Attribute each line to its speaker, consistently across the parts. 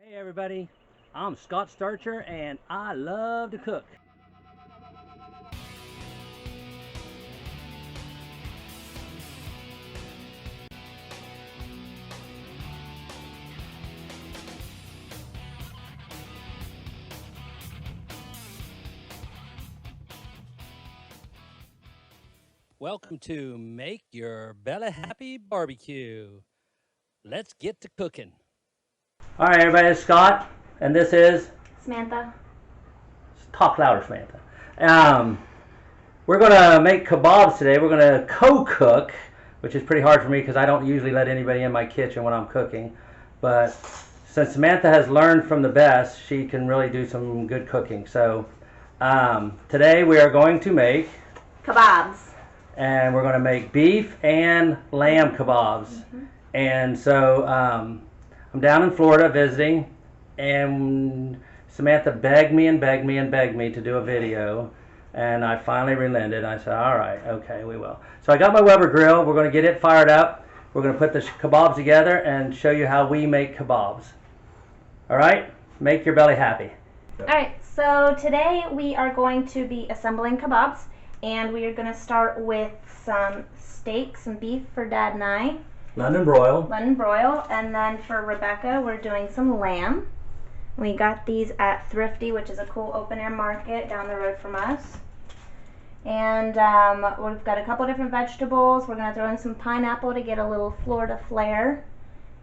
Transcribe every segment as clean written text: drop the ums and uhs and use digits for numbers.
Speaker 1: Hey everybody, I'm Scott Starcher and I love to cook. Welcome to Make Your Belly Happy Barbecue. Let's get to cooking. All right, everybody, it's Scott, and this is
Speaker 2: Samantha.
Speaker 1: Talk louder, Samantha. We're gonna make kebabs today. We're gonna co-cook, which is pretty hard for me because I don't usually let anybody in my kitchen when I'm cooking. But since Samantha has learned from the best, she can really do some good cooking. So today we are going to make
Speaker 2: Kabobs.
Speaker 1: And we're going to make beef and lamb kebabs. And so I'm down in Florida visiting, and Samantha begged me to do a video, and I finally relented. I said, all right, okay, we will. So I got my Weber grill. We're going to get it fired up. We're going to put the kebabs together and show you how we make kebabs. All right? Make your belly happy.
Speaker 2: All right, so today we are going to be assembling kebabs, and we are going to start with some steak, some beef for Dad and I.
Speaker 1: London broil.
Speaker 2: And then for Rebecca, we're doing some lamb. We got these at Thrifty, which is a cool open-air market down the road from us. And we've got a couple different vegetables. We're going to throw in some pineapple to get a little Florida flair.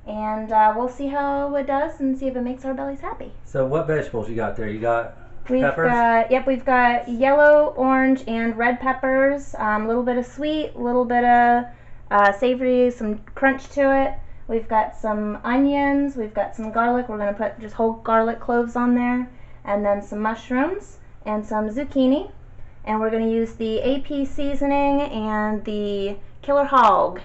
Speaker 2: And we'll see how it does and see if it makes our bellies happy.
Speaker 1: So what vegetables you got there? You got
Speaker 2: We've got yellow, orange, and red peppers. A little bit of sweet, a little bit of savory, some crunch to it. We've got some onions. We've got some garlic. We're going to put just whole garlic cloves on there. And then some mushrooms and some zucchini. And we're going to use the AP seasoning and the Killer Hog.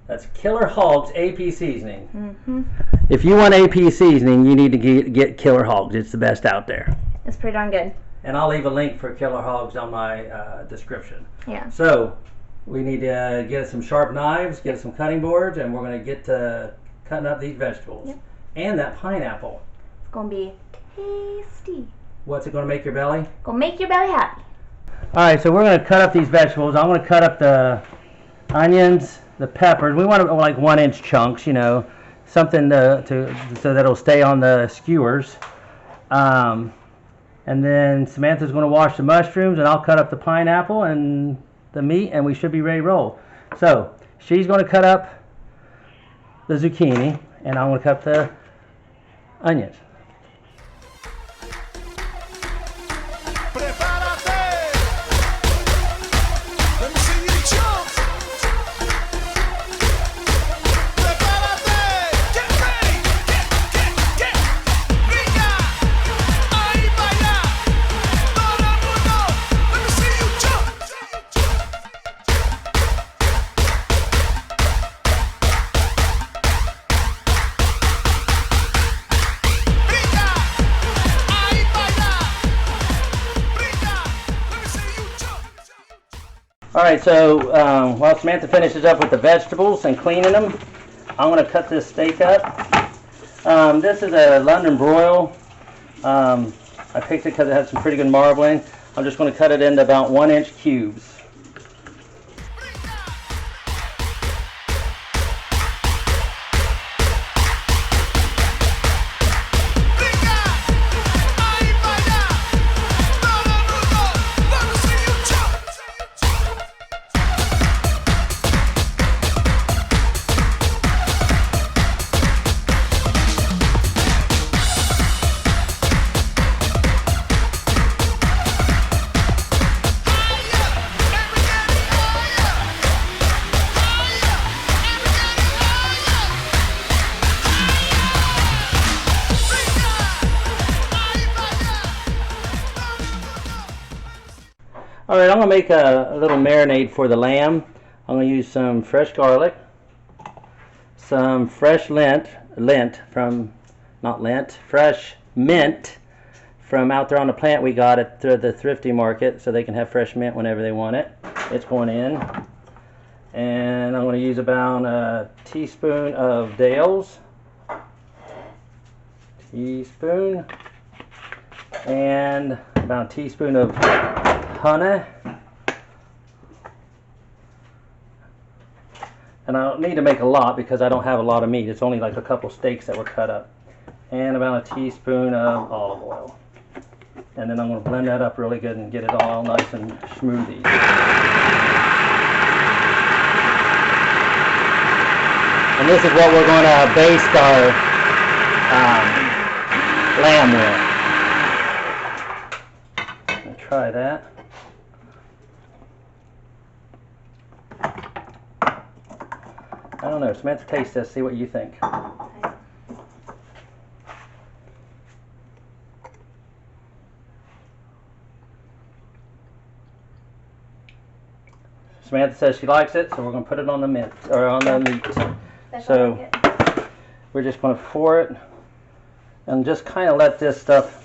Speaker 1: That's Killer Hog's AP seasoning. If you want AP seasoning, you need to get Killer Hog's. It's the best out there.
Speaker 2: It's pretty darn good.
Speaker 1: And I'll leave a link for Killer Hog's on my description.
Speaker 2: Yeah.
Speaker 1: So we need to get some sharp knives, get some cutting boards, and we're going to get to cutting up these vegetables.
Speaker 2: Yep.
Speaker 1: And that pineapple.
Speaker 2: It's going to be tasty.
Speaker 1: What's it going to make your belly?
Speaker 2: Going to make your belly happy.
Speaker 1: All right, so we're going to cut up these vegetables. I'm going to cut up the onions, the peppers. We want to like 1-inch chunks, you know, something so that it'll stay on the skewers. And then Samantha's going to wash the mushrooms, and I'll cut up the pineapple and the meat, and we should be ready to roll. So she's going to cut up the zucchini, and I'm going to cut up the onions. Alright, so while Samantha finishes up with the vegetables and cleaning them, I'm going to cut this steak up. This is a London broil. I picked it because it has some pretty good marbling. I'm just going to cut it into about 1-inch cubes. Alright, I'm going to make a little marinade for the lamb. I'm going to use some fresh garlic, some fresh fresh mint from out there on the plant we got at the Thrifty Market, so they can have fresh mint whenever they want it. It's going in. And I'm going to use about a teaspoon of Dale's. teaspoon, and about a teaspoon of honey. And I don't need to make a lot because I don't have a lot of meat. It's only like a couple steaks that were cut up. And about a teaspoon of olive oil. And then I'm going to blend that up really good and get it all nice and smoothie. And this is what we're going to baste our lamb with. I'll try that. I don't know. Samantha, taste this. See what you think. Samantha says she likes it, so we're going to put it on the mint or on the meat. So we're just going to pour it and just kind of let this stuff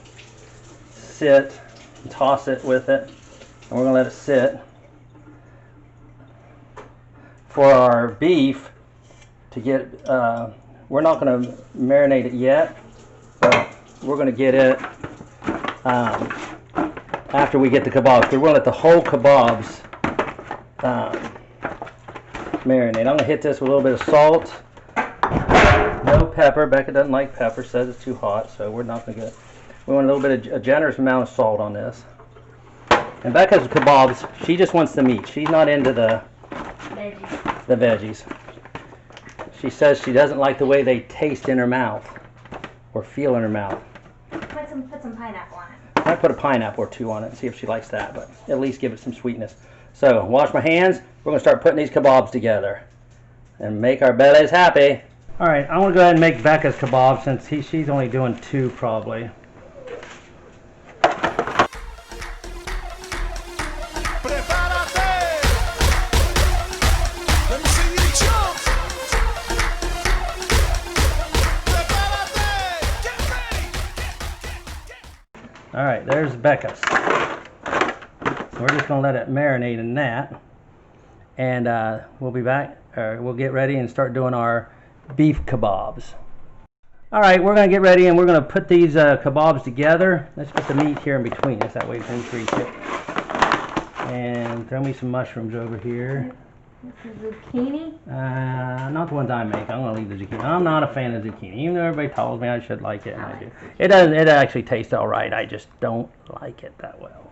Speaker 1: sit and toss it with it. And we're going to let it sit. For our beef, to get, we're not going to marinate it yet, but we're going to get it after we get the kebabs. We're going to let the whole kebabs marinate. I'm going to hit this with a little bit of salt. No pepper. Becca doesn't like pepper, says it's too hot, so we're not going to get. We want a little bit of a generous amount of salt on this. And Becca's kebabs, she just wants the meat. She's not into the veggies. She says she doesn't like the way they taste in her mouth or feel in her mouth.
Speaker 2: Put some pineapple on it.
Speaker 1: I might put a pineapple or two on it and see if she likes that, but at least give it some sweetness. So, wash my hands. We're going to start putting these kebabs together and make our bellies happy. All right, I want to go ahead and make Becca's kebab since she's only doing 2 probably. All right, there's Becca's. So we're just going to let it marinate in that. And we'll be back, or we'll get ready and start doing our beef kebabs. All right, we're going to get ready and we're going to put these kebabs together. Let's put the meat here in between us, that way we can increase it. And throw me some mushrooms over here.
Speaker 2: This is zucchini?
Speaker 1: Not the ones I make. I'm going to leave the zucchini. I'm not a fan of zucchini, even though everybody tells me I should like it, and I do. It doesn't. It actually tastes all right. I just don't like it that well.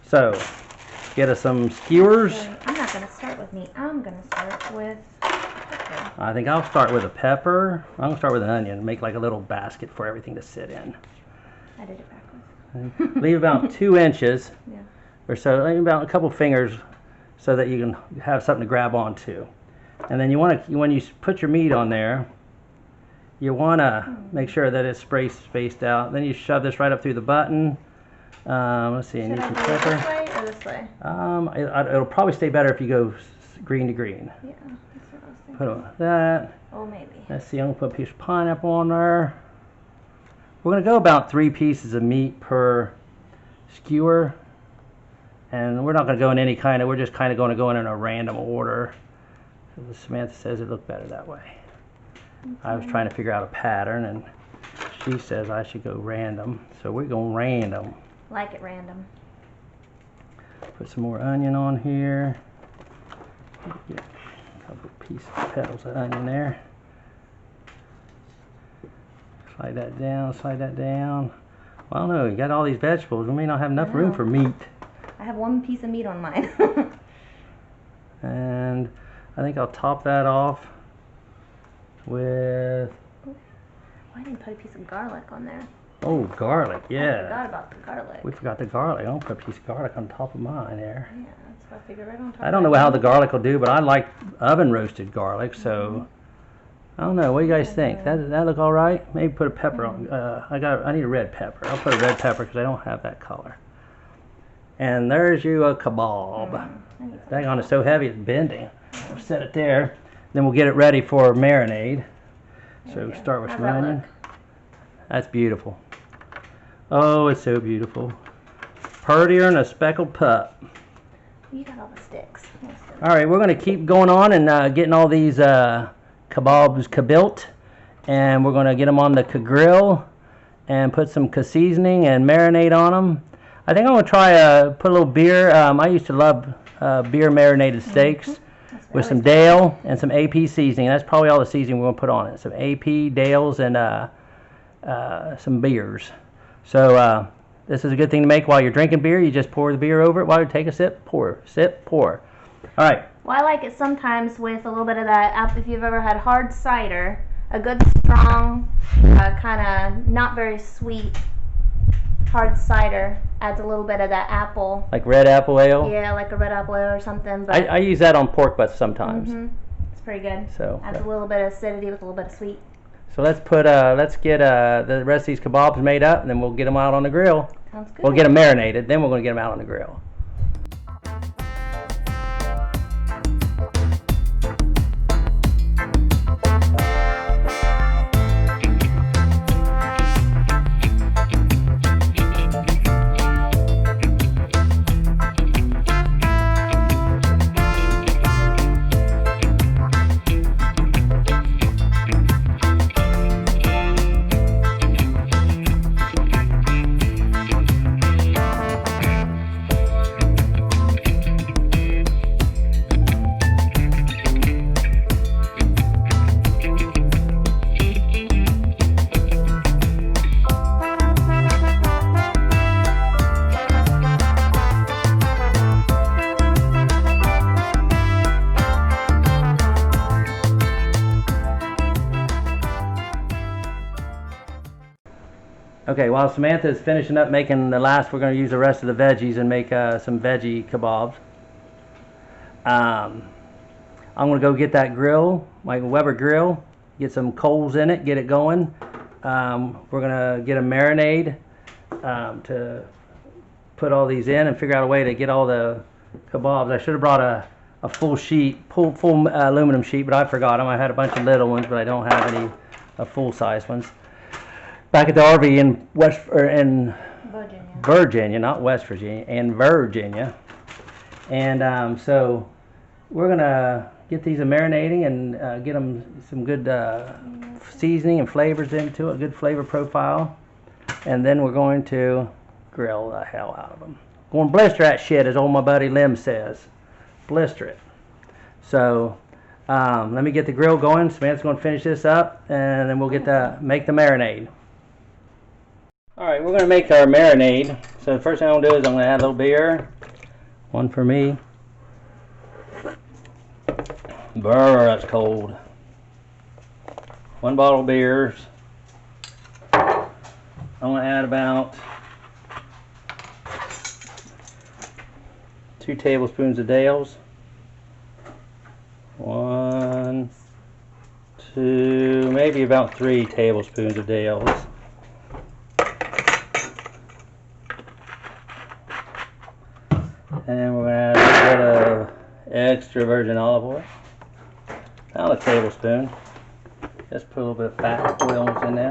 Speaker 1: So, get us some skewers.
Speaker 2: Okay, I'm not going to start with meat. I'm going to start with pepper.
Speaker 1: I think I'll start with a pepper. I'm going to start with an onion. Make like a little basket for everything to sit in.
Speaker 2: I did it backwards.
Speaker 1: Leave about 2 inches
Speaker 2: Yeah.
Speaker 1: or so, like about a couple fingers, so that you can have something to grab onto. And then you want to, when you put your meat on there, you want to make sure that it's spaced out. Then you shove this right up through the button. Let's see, I need some pepper.
Speaker 2: This way or this way?
Speaker 1: It'll probably stay better if you go green to green.
Speaker 2: Yeah, that's what I was thinking.
Speaker 1: Put on that.
Speaker 2: Oh, maybe.
Speaker 1: Let's see, I'm going to put a piece of pineapple on there. We're going to go about 3 pieces of meat per skewer. And we're not going to go in any kind of, we're just kind of going to go in a random order. Samantha says it looked better that way. Okay. I was trying to figure out a pattern, and she says I should go random. So we're going random.
Speaker 2: Like it random.
Speaker 1: Put some more onion on here. Get a couple pieces of petals of onion there. Slide that down, slide that down. Well, I don't know, you got all these vegetables. We may not have enough room for meat.
Speaker 2: I have 1 piece of meat on mine.
Speaker 1: And I think I'll top that off with...
Speaker 2: Why didn't put a piece of garlic on there?
Speaker 1: Oh, garlic, yeah.
Speaker 2: I forgot about the garlic.
Speaker 1: We forgot the garlic. I'll put a piece of garlic on top of mine there.
Speaker 2: Yeah, that's what I figured right on top.
Speaker 1: I don't know how the garlic will do, but I like oven roasted garlic, so... I don't know. What do you guys think? That look all right? Maybe put a pepper on. I need a red pepper. I'll put a red pepper because I don't have that color. And there's you a kebab. That on is so heavy it's bending. I'll set it there. Then we'll get it ready for marinade. So start with some onion. That's beautiful. Oh, it's so beautiful. Purtier than a speckled pup.
Speaker 2: You got all the sticks.
Speaker 1: All right, we're going to keep going on and getting all these kebabs built. And we're going to get them on the grill. and put some seasoning and marinade on them. I think I'm going to try put a little beer. I used to love beer marinated steaks with some Dale and some AP seasoning. That's probably all the seasoning we're going to put on it. Some AP, Dales, and some beers. So this is a good thing to make while you're drinking beer. You just pour the beer over it while you take a sip, pour, sip, pour. All right.
Speaker 2: Well, I like it sometimes with a little bit of that, if you've ever had hard cider, a good strong, kind of not very sweet hard cider adds a little bit of that apple.
Speaker 1: Like red apple ale?
Speaker 2: Yeah, like a red apple ale or something. But
Speaker 1: I use that on pork butts sometimes.
Speaker 2: It's pretty good.
Speaker 1: So
Speaker 2: adds a little bit of acidity with a little bit of sweet.
Speaker 1: So let's get the rest of these kebabs made up, and then we'll get them out on the grill.
Speaker 2: Sounds good.
Speaker 1: We'll get them marinated, then we're going to get them out on the grill. Okay, while Samantha is finishing up making the last, we're going to use the rest of the veggies and make some veggie kebabs. I'm going to go get that grill, my Weber grill, get some coals in it, get it going. We're going to get a marinade to put all these in and figure out a way to get all the kebabs. I should have brought a full sheet, full aluminum sheet, but I forgot them. I had a bunch of little ones, but I don't have any full-size ones. Back at the RV in Virginia, not West Virginia, in Virginia. And so we're gonna get these marinating and get them some good seasoning and flavors into it, a good flavor profile. And then we're going to grill the hell out of them. Going to blister that shit, as old my buddy Lim says. Blister it. So let me get the grill going. Samantha's going to finish this up, and then we'll make the marinade. Alright, we're going to make our marinade. So the first thing I'm going to do is I'm going to add a little beer. One for me. Brr, that's cold. 1 bottle of beers. I'm going to add about 2 tablespoons of Dales. 1, 2, maybe about 3 tablespoons of Dales. And we're going to add a bit of extra virgin olive oil. About a tablespoon. Just put a little bit of fat oils in there.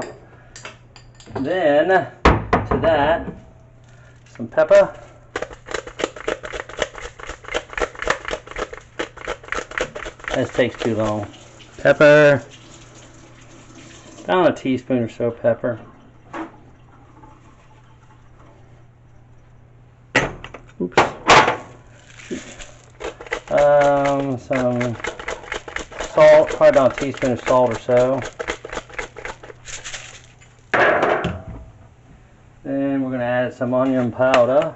Speaker 1: Then, to that, some pepper. This takes too long. Pepper. About a teaspoon or so of pepper. Oops. Some salt, probably about a teaspoon of salt or so. Then we're going to add some onion powder.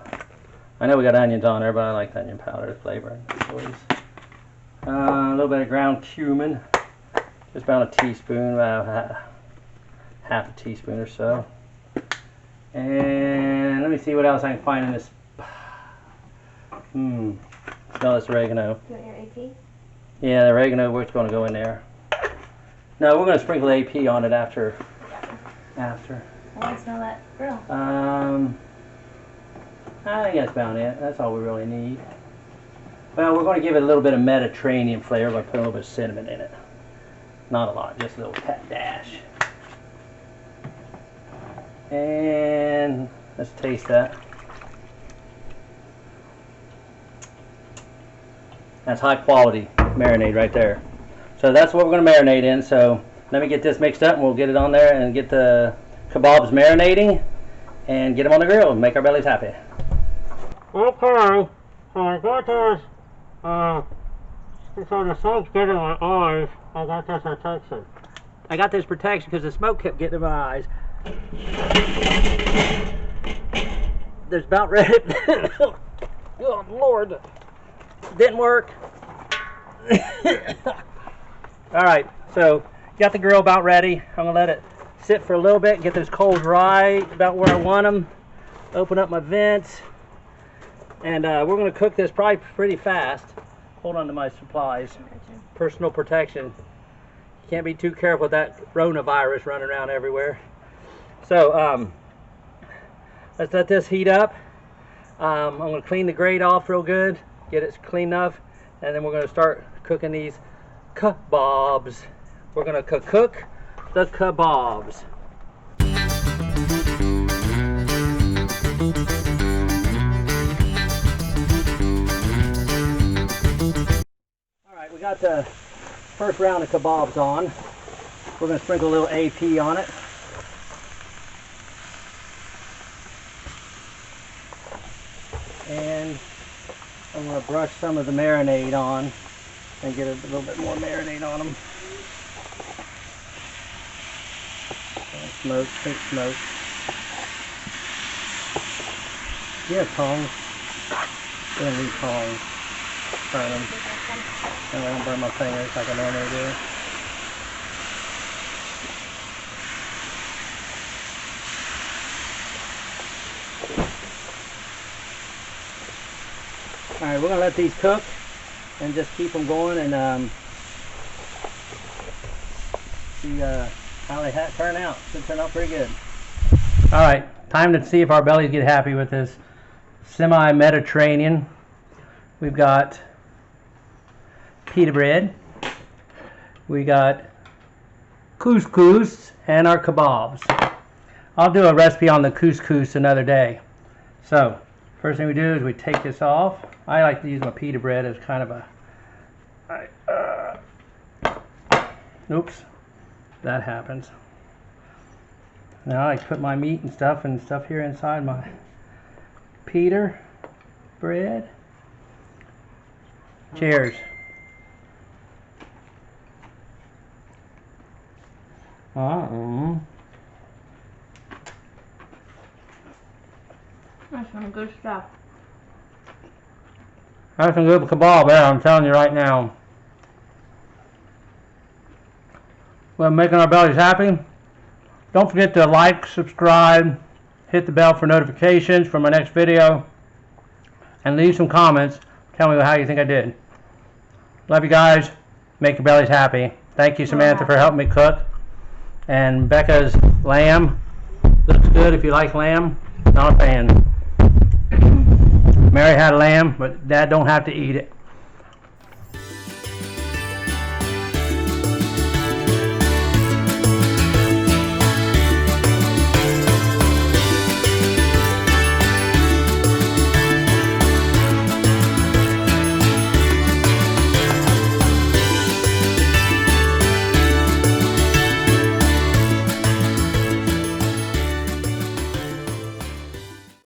Speaker 1: I know we got onions on there, but I like the onion powder flavor. A little bit of ground cumin, just about a teaspoon, about half a teaspoon or so. And let me see what else I can find in this. Smell this oregano.
Speaker 2: You want your AP?
Speaker 1: Yeah, the oregano, where's going to go in there? No, we're going to sprinkle AP on it after.
Speaker 2: I want to smell that grill.
Speaker 1: I think that's about it. That's all we really need. Well, we're going to give it a little bit of Mediterranean flavor. We're going to put a little bit of cinnamon in it. Not a lot, just a little dash. And let's taste that. That's high quality marinade right there. So that's what we're going to marinate in. So let me get this mixed up and we'll get it on there and get the kebabs marinating and get them on the grill and make our bellies happy.
Speaker 3: Okay, so I got this, so the smoke's getting in my eyes, I got this protection.
Speaker 1: I got this protection because the smoke kept getting in my eyes. There's about ready. Oh Lord, didn't work. All right, so got the grill about ready. I'm gonna let it sit for a little bit, get those coals right about where I want them. Open up my vents, and we're gonna cook this probably pretty fast. Hold on to my supplies. Personal protection. You can't be too careful with that coronavirus running around everywhere. So let's let this heat up. I'm gonna clean the grate off real good, get it clean enough, and then we're gonna start cooking these kebabs. We're gonna cook the kebabs. Alright, we got the first round of kebabs on. We're gonna sprinkle a little AP on it. And I'm gonna brush some of the marinade on and get a little bit more marinade on them. Smoke, pink smoke. Yeah, tongs. Gonna need tongs. Burn them. And I don't burn my fingers like I normally do. Alright, we're gonna let these cook and just keep them going and see how they turn out. Should turn out pretty good. Alright, time to see if our bellies get happy with this semi-Mediterranean. We've got pita bread, we got couscous, and our kebabs. I'll do a recipe on the couscous another day. So, first thing we do is we take this off. I like to use my pita bread as kind of a... oops, that happens. Now I put my meat and stuff here inside my pita bread. Cheers.
Speaker 2: That's some good stuff.
Speaker 1: That's some good kebab there, I'm telling you right now. We're making our bellies happy. Don't forget to like, subscribe, hit the bell for notifications for my next video, and leave some comments. Tell me how you think I did. Love you guys. Make your bellies happy. Thank you, Samantha, for helping me cook. And Becca's lamb looks good if you like lamb. Not a fan. Mary had lamb, but Dad don't have to eat it.